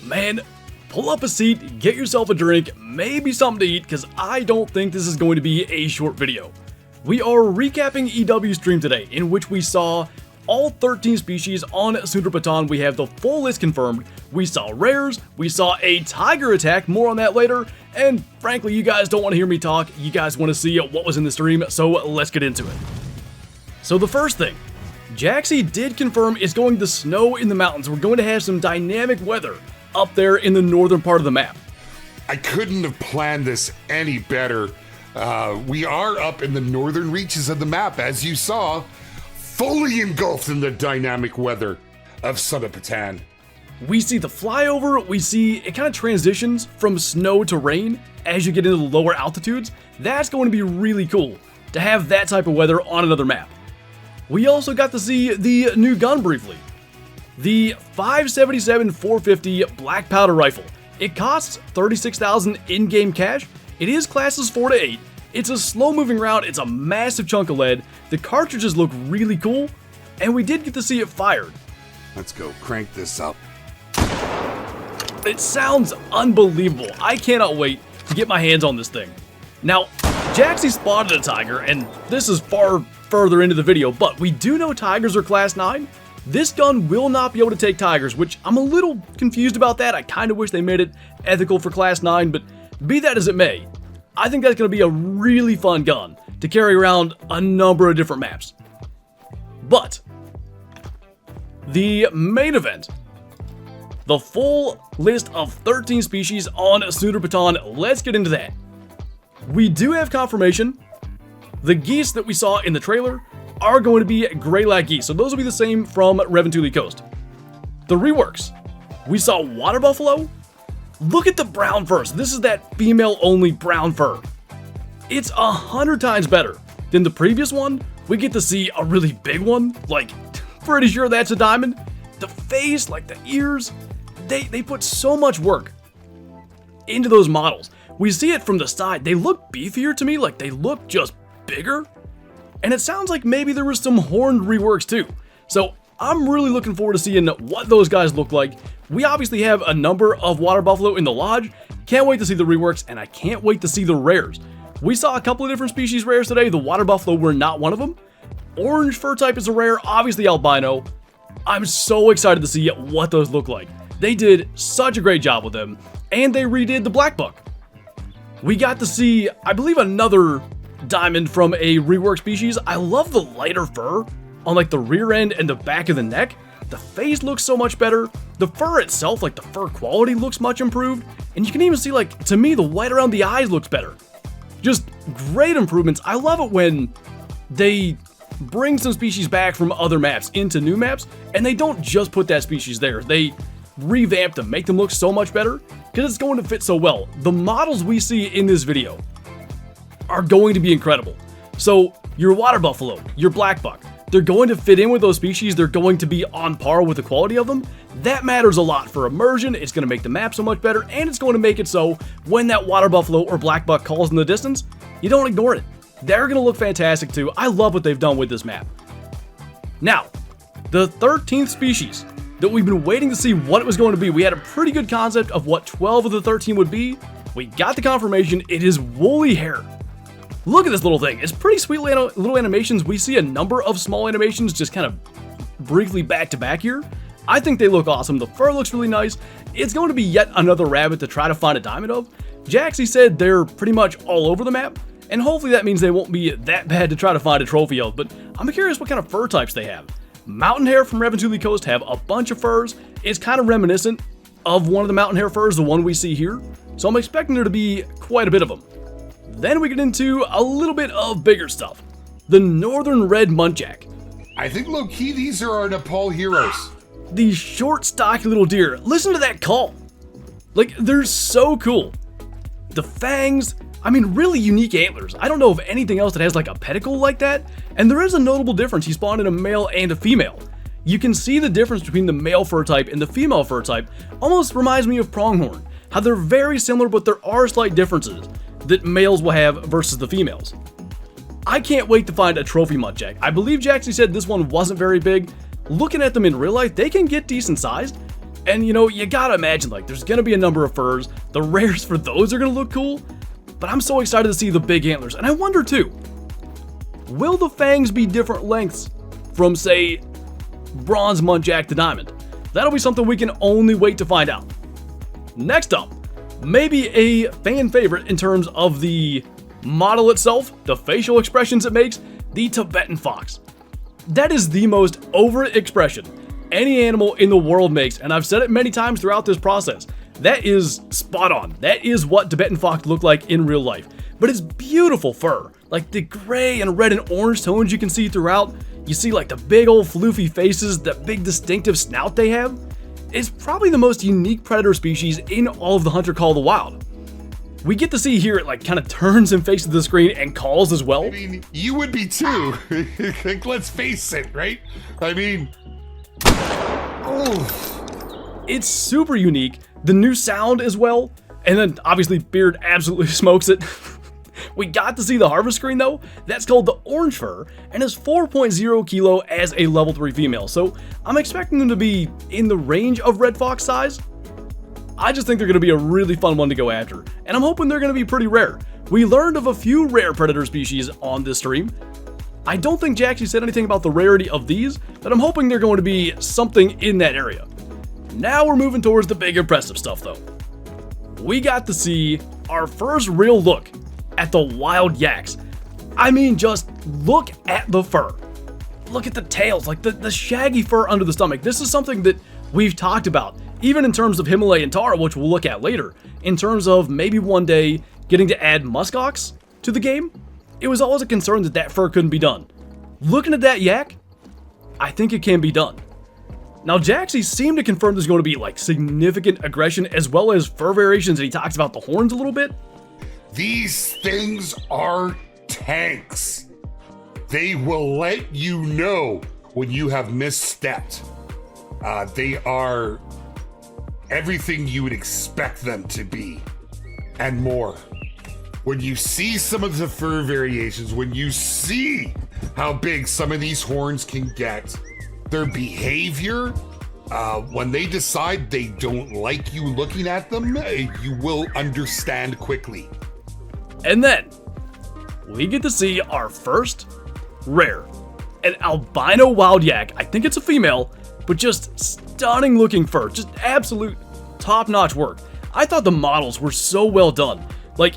Man, pull up a seat, get yourself a drink, maybe something to eat, because I don't think this is going to be a short video. We are recapping EW stream today, in which we saw all 13 species on Sundrapatan. We have the full list confirmed, we saw rares, we saw a tiger attack, more on that later, and frankly you guys don't want to hear me talk, you guys want to see what was in the stream, so let's get into it. So the first thing, Jaxy did confirm it's going to snow in the mountains. We're going to have some dynamic weather up there in the northern part of the map. I couldn't have planned this any better. We are up in the northern reaches of the map, as you saw, fully engulfed in the dynamic weather of Sundrapatan. We see the flyover, we see it kind of transitions from snow to rain as you get into the lower altitudes. That's going to be really cool to have that type of weather on another map. We also got to see the new gun briefly. The 5.77-450 black powder rifle. It costs 36,000 in-game cash. It is classes 4 to 8. It's a slow-moving round. It's a massive chunk of lead. The cartridges look really cool, and we did get to see it fired. Let's go crank this up. It sounds unbelievable. I cannot wait to get my hands on this thing. Now, Jaxy spotted a tiger, and this is far further into the video, but we do know tigers are class 9. This gun will not be able to take tigers, which I'm a little confused about that. I kind of wish they made it ethical for class 9, but be that as it may, I think that's going to be a really fun gun to carry around a number of different maps. But the main event, the full list of 13 species on Sundrapatan, let's get into that. We do have confirmation. The geese that we saw in the trailer are going to be Greylag geese, so those will be the same from Reventuli Coast. The reworks, we saw water buffalo. Look at the brown fur. So this is that female-only brown fur. It's 100 times better than the previous one. We get to see a really big one, like pretty sure that's a diamond. The face, like the ears, they put so much work into those models. We see it from the side. They look beefier to me, like they look just bigger. And it sounds like maybe there was some horned reworks too. So I'm really looking forward to seeing what those guys look like. We obviously have a number of water buffalo in the lodge. Can't wait to see the reworks, and I can't wait to see the rares. We saw a couple of different species rares today. The water buffalo were not one of them. Orange fur type is a rare, obviously albino. I'm so excited to see what those look like. They did such a great job with them, and they redid the black buck. We got to see, I believe, another diamond from a rework species. I love the lighter fur on like the rear end and the back of the neck. The face looks so much better. The fur itself, like the fur quality, looks much improved. And you can even see, like, to me, the white around the eyes looks better. Just great improvements. I love it when they bring some species back from other maps into new maps, and they don't just put that species there. They revamp them, make them look so much better, because it's going to fit so well. The models we see in this video are going to be incredible. So your water buffalo, your black buck, they're going to fit in with those species. They're going to be on par with the quality of them. That matters a lot for immersion. It's going to make the map so much better, and it's going to make it so when that water buffalo or black buck calls in the distance, you don't ignore it. They're going to look fantastic too. I love what they've done with this map. Now, the 13th species that we've been waiting to see what it was going to be. We had a pretty good concept of what 12 of the 13 would be. We got the confirmation. It is woolly hair. Look at this little thing. It's pretty sweet little animations. We see a number of small animations just kind of briefly back to back here. I think they look awesome. The fur looks really nice. It's going to be yet another rabbit to try to find a diamond of. Jaxy said they're pretty much all over the map, and hopefully that means they won't be that bad to try to find a trophy of, but I'm curious what kind of fur types they have. Mountain hare from Reventuli Coast have a bunch of furs. It's kind of reminiscent of one of the mountain hare furs, the one we see here, so I'm expecting there to be quite a bit of them. Then we get into a little bit of bigger stuff. The northern red muntjac. I think low-key these are our Nepal heroes. These short, stocky little deer. Listen to that call. Like, they're so cool. The fangs, I mean, really unique antlers. I don't know of anything else that has like a pedicle like that. And there is a notable difference. He spawned in a male and a female. You can see the difference between the male fur type and the female fur type. Almost reminds me of pronghorn. How they're very similar, but there are slight differences that males will have versus the females. I can't wait to find a trophy muntjac. I believe Jaxy said this one wasn't very big. Looking at them in real life, they can get decent sized. And you know, you gotta imagine like there's gonna be a number of furs. The rares for those are gonna look cool, but I'm so excited to see the big antlers. And I wonder too, will the fangs be different lengths from say bronze muntjac to diamond? That'll be something we can only wait to find out. Next up, maybe a fan favorite in terms of the model itself, the facial expressions it makes, the Tibetan fox. That is the most over expression any animal in the world makes, and I've said it many times throughout this process. That is spot on. That is what Tibetan fox look like in real life. But it's beautiful fur. Like the gray and red and orange tones you can see throughout. You see like the big old floofy faces, that big distinctive snout they have. It's probably the most unique predator species in all of the Hunter Call of the Wild. We get to see here it like kind of turns and faces the screen and calls as well. I mean, you would be too. Let's face it, right? I mean, oh. It's super unique. The new sound as well. And then obviously Beard absolutely smokes it. We got to see the harvest screen though. That's called the orange fur and is 4.0 kilo as a level 3 female. So I'm expecting them to be in the range of red fox size. I just think they're going to be a really fun one to go after, and I'm hoping they're going to be pretty rare. We learned of a few rare predator species on this stream. I don't think Jaxy said anything about the rarity of these, but I'm hoping they're going to be something in that area. Now we're moving towards the big impressive stuff though. We got to see our first real look at the wild yaks. I mean, just look at the fur. Look at the tails, like the shaggy fur under the stomach. This is something that we've talked about, even in terms of Himalayan Tara, which we'll look at later, in terms of maybe one day getting to add muskox to the game. It was always a concern that that fur couldn't be done. Looking at that yak, I think it can be done. Now, Jaxy seemed to confirm there's going to be like significant aggression as well as fur variations, and he talks about the horns a little bit. These things are tanks. They will let you know when you have misstepped. They are everything you would expect them to be and more. When you see some of the fur variations, when you see how big some of these horns can get, their behavior, when they decide they don't like you looking at them, you will understand quickly. And then we get to see our first rare, an albino wild yak. I think it's a female, but just stunning looking fur, just absolute top-notch work. I thought the models were so well done. Like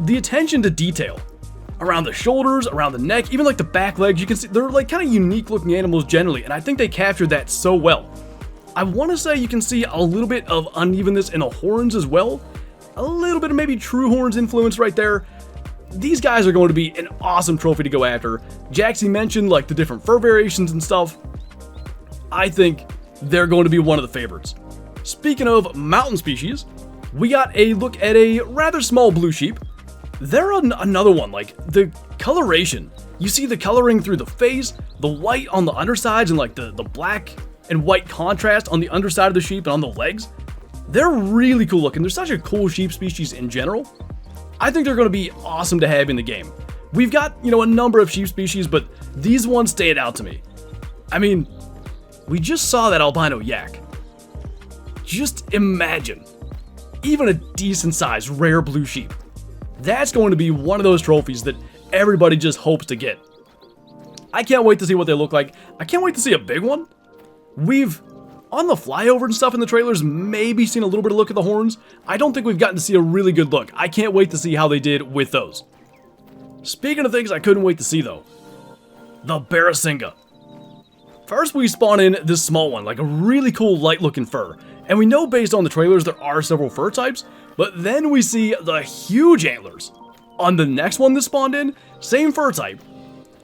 the attention to detail around the shoulders, around the neck, even like the back legs, you can see they're like kind of unique looking animals generally, and I think they captured that so well. I want to say you can see a little bit of unevenness in the horns as well. A little bit of maybe true horns influence right there. These guys are going to be an awesome trophy to go after. Jaxy mentioned like the different fur variations and stuff. I think they're going to be one of the favorites. Speaking of mountain species, we got a look at a rather small blue sheep. They're another one, like the coloration. You see the coloring through the face, the white on the undersides, and like the black and white contrast on the underside of the sheep and on the legs. They're really cool looking. They're such a cool sheep species in general. I think they're going to be awesome to have in the game. We've got, a number of sheep species, but these ones stand out to me. I mean, we just saw that albino yak. Just imagine, even a decent sized rare blue sheep. That's going to be one of those trophies that everybody just hopes to get. I can't wait to see what they look like. I can't wait to see a big one. We've, on the flyover and stuff in the trailers, maybe seen a little bit of look at the horns. I don't think we've gotten to see a really good look. I can't wait to see how they did with those. Speaking of things I couldn't wait to see though, the Barasingha. First we spawn in this small one, like a really cool light looking fur. And we know based on the trailers there are several fur types, but then we see the huge antlers. On the next one that spawned in, same fur type,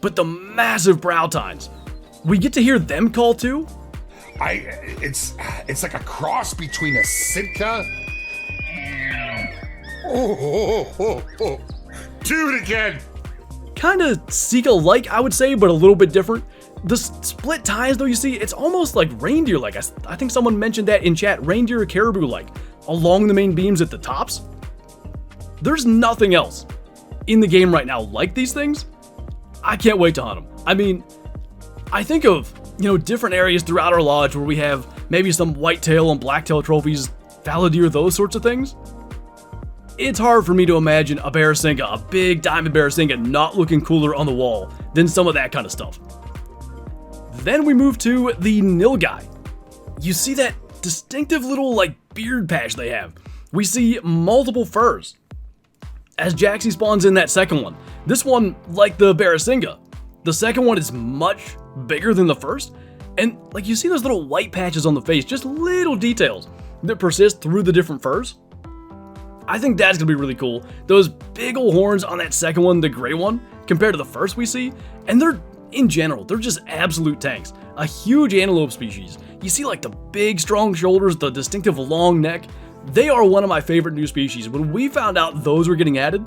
but the massive brow tines. We get to hear them call too. It's like a cross between a Sitka. Oh. Do it again. Kinda Sika-like, I would say, but a little bit different. The split tines though, you see, it's almost like reindeer-like. I think someone mentioned that in chat, reindeer or caribou-like, along the main beams at the tops. There's nothing else in the game right now like these things. I can't wait to hunt them. I mean, I think of, different areas throughout our lodge where we have maybe some whitetail and blacktail trophies, fallow deer, those sorts of things. It's hard for me to imagine a Barrasinga, a big diamond Barrasinga, not looking cooler on the wall than some of that kind of stuff. Then we move to the nilgai. You see that distinctive little like beard patch they have. We see multiple furs. As Jaxy spawns in that second one, this one, like the Barrasinga, the second one is much bigger than the first, and like you see those little white patches on the face, just little details that persist through the different furs. I think that's gonna be really cool. Those big old horns on that second one, the gray one, compared to the first we see, and they're, in general, they're just absolute tanks. A huge antelope species. You see like the big strong shoulders, the distinctive long neck. They are one of my favorite new species. When we found out those were getting added,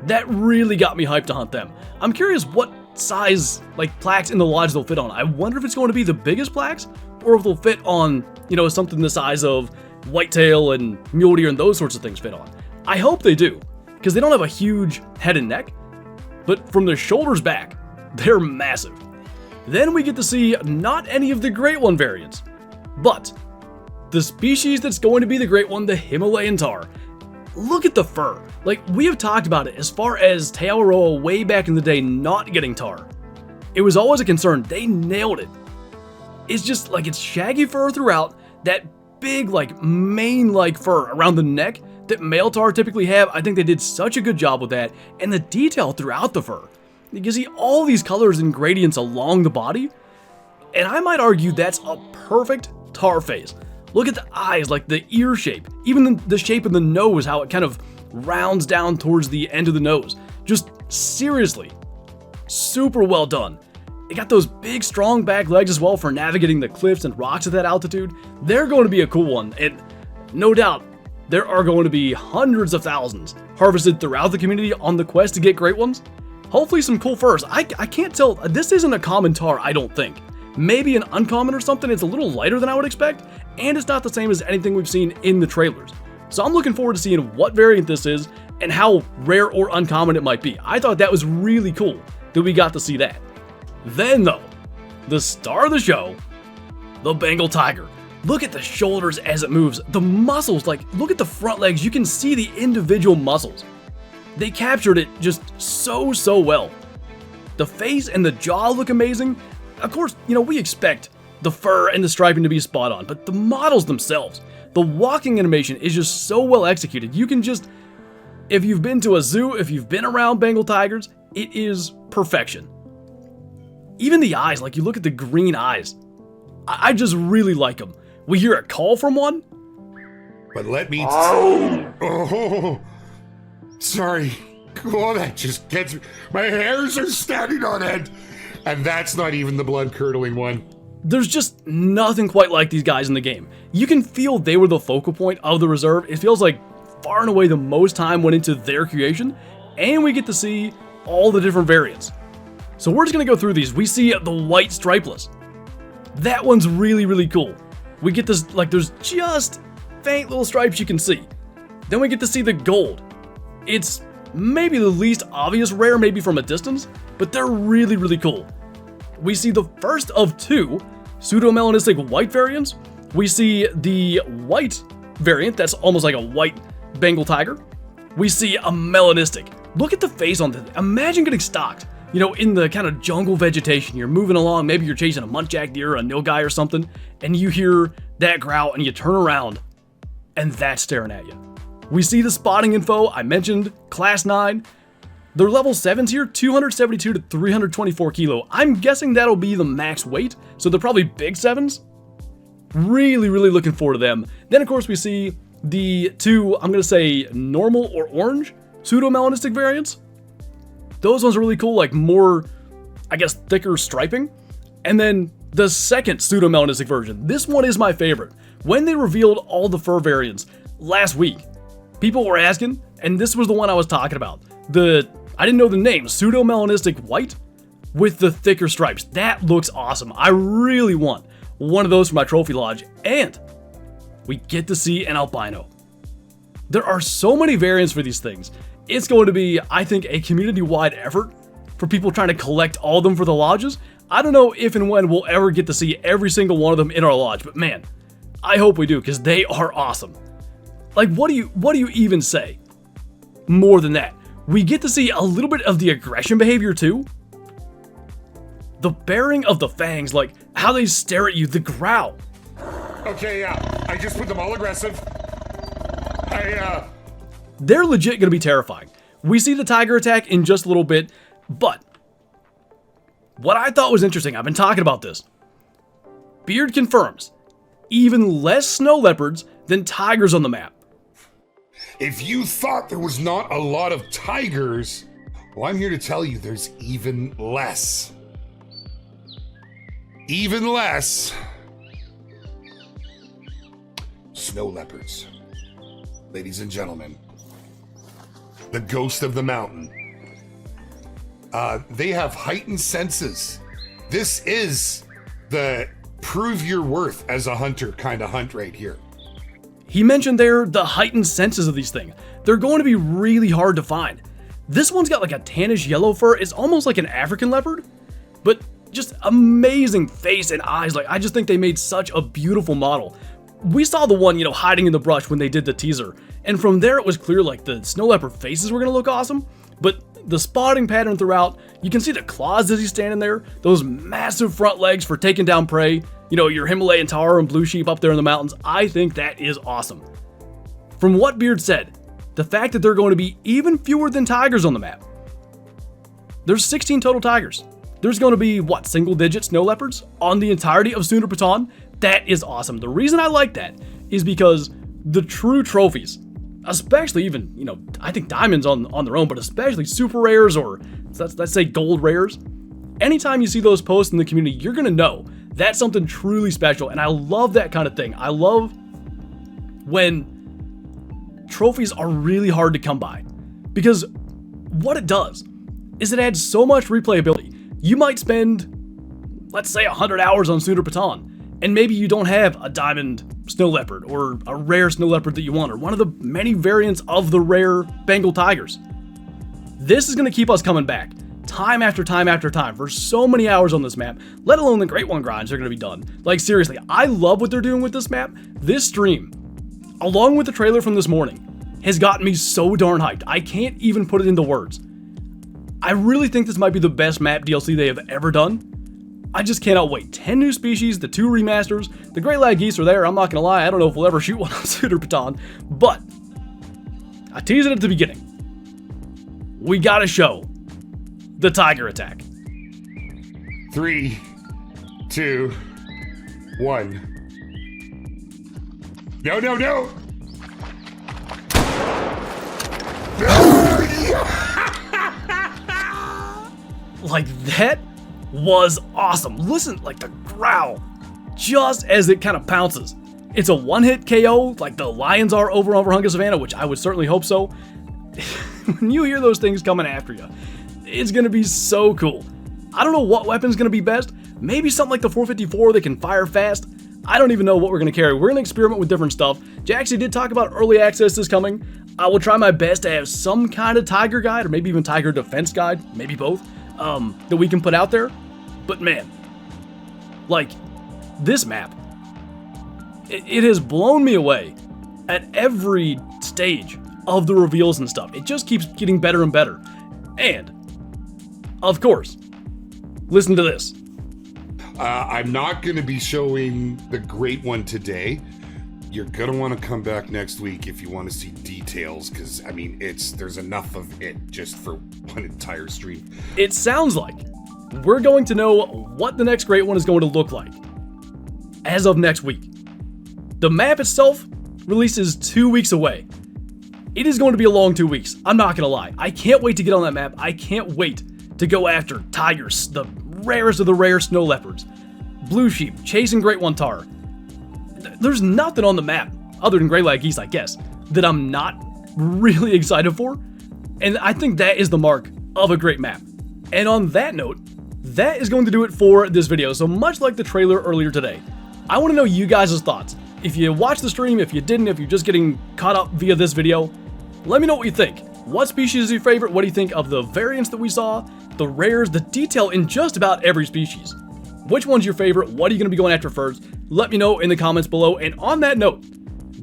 that really got me hyped to hunt them. I'm curious what size like plaques in the lodge they'll fit on. I wonder if it's going to be the biggest plaques, or if they'll fit on, you know, something the size of whitetail and mule deer and those sorts of things fit on. I hope they do, because they don't have a huge head and neck, but from their shoulders back, they're massive. Then we get to see not any of the Great One variants, but the species that's going to be the Great One, the Himalayan tar. Look at the fur. Like, we have talked about it as far as Te Awaroa way back in the day not getting tar. It was always a concern. They nailed it. It's just like it's shaggy fur throughout, that big like mane-like fur around the neck that male tar typically have. I think they did such a good job with that, and the detail throughout the fur. You can see all these colors and gradients along the body, and I might argue that's a perfect tar face. Look at the eyes, like the ear shape, even the shape of the nose, how it kind of rounds down towards the end of the nose. Just seriously, super well done. It got those big strong back legs as well for navigating the cliffs and rocks at that altitude. They're going to be a cool one, and no doubt there are going to be hundreds of thousands harvested throughout the community on the quest to get great ones. Hopefully some cool furs. I can't tell, this isn't a common tar, I don't think. Maybe an uncommon or something. It's a little lighter than I would expect, and it's not the same as anything we've seen in the trailers. So I'm looking forward to seeing what variant this is and how rare or uncommon it might be. I thought that was really cool that we got to see that. Then though, the star of the show, the Bengal tiger. Look at the shoulders as it moves. The muscles, like look at the front legs. You can see the individual muscles. They captured it just so well. The face and the jaw look amazing. Of course, you know, we expect the fur and the striping to be spot on, but the models themselves, the walking animation is just so well executed. You can just, if you've been to a zoo, if you've been around Bengal tigers, it is perfection. Even the eyes, like you look at the green eyes, I just really like them. We hear a call from one. But let me... Oh, sorry. Oh, that just gets me. My hairs are standing on end. And that's not even the blood-curdling one. There's just nothing quite like these guys in the game. You can feel they were the focal point of the reserve. It feels like far and away the most time went into their creation, and we get to see all the different variants. So we're just gonna go through these. We see the white stripeless. That one's really cool. We get this, like there's just faint little stripes you can see. Then we get to see the gold. It's maybe the least obvious rare, maybe from a distance, but they're really cool. We see the first of two pseudo-melanistic white variants. We see the white variant that's almost like a white Bengal tiger. We see a melanistic. Look at the face on this. Imagine getting stalked, you know, in the kind of jungle vegetation. You're moving along, maybe you're chasing a muntjac deer, a nilgai or something, and you hear that growl and you turn around and that's staring at you. We see the spotting info. I mentioned class 9. They're level 7s here, 272 to 324 kilo. I'm guessing that'll be the max weight, so they're probably big 7s. Really looking forward to them. Then of course we see the two, I'm gonna say normal or orange pseudo-melanistic variants. Those ones are really cool, like more, I guess, thicker striping. And then the second pseudo-melanistic version. This one is my favorite. When they revealed all the fur variants last week, people were asking, and this was the one I was talking about. I didn't know the name, pseudo-melanistic white with the thicker stripes. That looks awesome. I really want one of those for my trophy lodge, and we get to see an albino. There are so many variants for these things. It's going to be, I think, a community-wide effort for people trying to collect all of them for the lodges. I don't know if and when we'll ever get to see every single one of them in our lodge, but man, I hope we do, because they are awesome. Like, what do you even say more than that? We get to see a little bit of the aggression behavior too. The baring of the fangs, like how they stare at you, the growl. Okay, yeah, I just put them all aggressive. They're legit gonna be terrifying. We see the tiger attack in just a little bit, but what I thought was interesting, I've been talking about this. Beard confirms even less snow leopards than tigers on the map. If you thought there was not a lot of tigers, well, I'm here to tell you there's even less. Even less snow leopards. Ladies and gentlemen, the ghost of the mountain. They have heightened senses. This is the prove your worth as a hunter kind of hunt right here. He mentioned there the heightened senses of these things. They're going to be really hard to find. This one's got like a tannish yellow fur. It's almost like an African leopard, but just amazing face and eyes. Like, I just think they made such a beautiful model. We saw the one, hiding in the brush when they did the teaser. And from there, it was clear like the snow leopard faces were going to look awesome. But the spotting pattern throughout, you can see the claws as he's standing there. Those massive front legs for taking down prey. Your Himalayan tar and blue sheep up there in the mountains. I think that is awesome. From what Beard said, the fact that they're going to be even fewer than tigers on the map. There's 16 total tigers. There's going to be, single-digit snow leopards on the entirety of Sooner Baton? That is awesome. The reason I like that is because the true trophies, especially even, I think diamonds on their own, but especially super rares or let's say gold rares, anytime you see those posts in the community, you're going to know that's something truly special, and I love that kind of thing. I love when trophies are really hard to come by, because what it does is it adds so much replayability. You might spend, let's say, 100 hours on Sooner Baton, and maybe you don't have a diamond snow leopard or a rare snow leopard that you want, or one of the many variants of the rare Bengal tigers. This is going to keep us coming back time after time after time for so many hours on this map, let alone the Great One grinds are going to be done. Like, seriously, I love what they're doing with this map. This stream, along with the trailer from this morning, has gotten me so darn hyped. I can't even put it into words. I really think this might be the best map DLC they have ever done. I just cannot wait. 10 new species, the 2 remasters, the Great Lag Geese are there. I'm not going to lie, I don't know if we'll ever shoot one on Sooner Baton, but I teased it at the beginning. We got to show the tiger attack. 3, 2, 1. No, no, no! Like, that was awesome. Listen, like the growl, just as it kind of pounces. It's a one-hit KO, like the lions are over on Hunga Savannah, which I would certainly hope so. When you hear those things coming after you, it's going to be so cool. I don't know what weapon's going to be best. Maybe something like the 454 that can fire fast. I don't even know what we're going to carry. We're going to experiment with different stuff. Jaxy did talk about early access is coming. I will try my best to have some kind of tiger guide, or maybe even tiger defense guide, maybe both, that we can put out there. But man, like, this map, it has blown me away at every stage of the reveals and stuff. It just keeps getting better and better. And of course, listen to this. I'm not going to be showing the great one today. You're going to want to come back next week if you want to see details, because, I mean, there's enough of it just for one entire stream. It sounds like we're going to know what the next great one is going to look like as of next week. The map itself releases 2 weeks away. It is going to be a long 2 weeks. I'm not going to lie. I can't wait to get on that map. I can't wait to go after tigers, the rarest of the rare snow leopards, blue sheep, chasing Great One tar. There's nothing on the map, other than Great Lag Geese, I guess, that I'm not really excited for. And I think that is the mark of a great map. And on that note, that is going to do it for this video. So much like the trailer earlier today, I want to know you guys' thoughts. If you watched the stream, if you didn't, if you're just getting caught up via this video, let me know what you think. What species is your favorite? What do you think of the variants that we saw, the rares, the detail in just about every species? Which one's your favorite? What are you going to be going after first? let me know in the comments below. And on that note,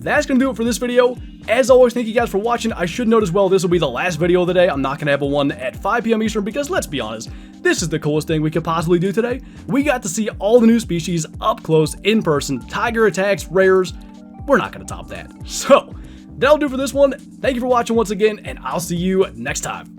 that's going to do it for this video. As always, thank you guys for watching. I should note as well, this will be the last video of the day. I'm not going to have a one at 5 p.m. Eastern because, let's be honest, this is the coolest thing we could possibly do today. We got to see all the new species up close, in person, tiger attacks, rares. We're not going to top that. So, that'll do for this one. Thank you for watching once again, and I'll see you next time.